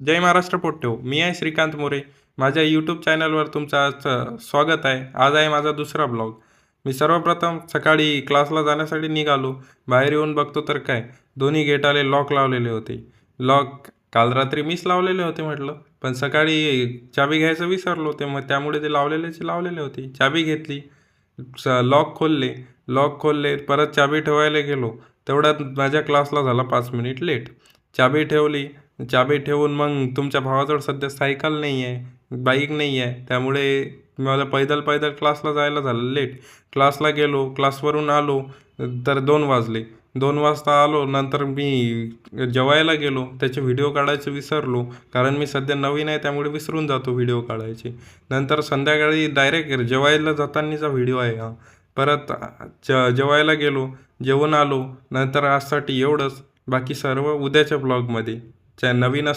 जय महाराष्ट्र पोट्ट्यो. मी आहे श्रीकांत मोरे. माझ्या यूट्यूब चॅनलवर तुमचं स्वागत आहे. आज आहे माझा दुसरा ब्लॉग. मी सर्वप्रथम सकाळी क्लासला जाण्यासाठी निघालो. बाहेर येऊन बघतो तर काय, दोन्ही गेटाले लॉक लावलेले होते. लॉक काल रात्री मीच लावलेले होते म्हटलं, पण सकाळी चाबी घ्यायचं विसरलो ते, मग त्यामुळे ते लावलेले होते. चाबी घेतली, लॉक खोलले, परत चाबी ठेवायला गेलो. तेवढ्यात माझ्या क्लासला झाला 5 मिनिट लेट. चाबी ठेवली. चाबी ठेवून मग तुमच्या भावाजवळ सध्या सायकल नाही आहे, बाईक नाही आहे, त्यामुळे मला पैदल पैदल क्लासला जायला झालं लेट. क्लासला गेलो, क्लासवरून आलो तर 2 वाजले. 2 वाजता आलो. नंतर मी जेवायला गेलो. त्याचे व्हिडिओ काढायचे विसरलो, कारण मी सध्या नवीन आहे त्यामुळे विसरून जातो व्हिडिओ काढायचे. नंतर संध्याकाळी डायरेक्ट जेवायला जातानाचा व्हिडिओ आहे हा. परत जेवायला गेलो, जेवून आलो. नंतर आजसाठी एवढंच. बाकी सर्व उद्याच्या ब्लॉगमध्ये. नवीन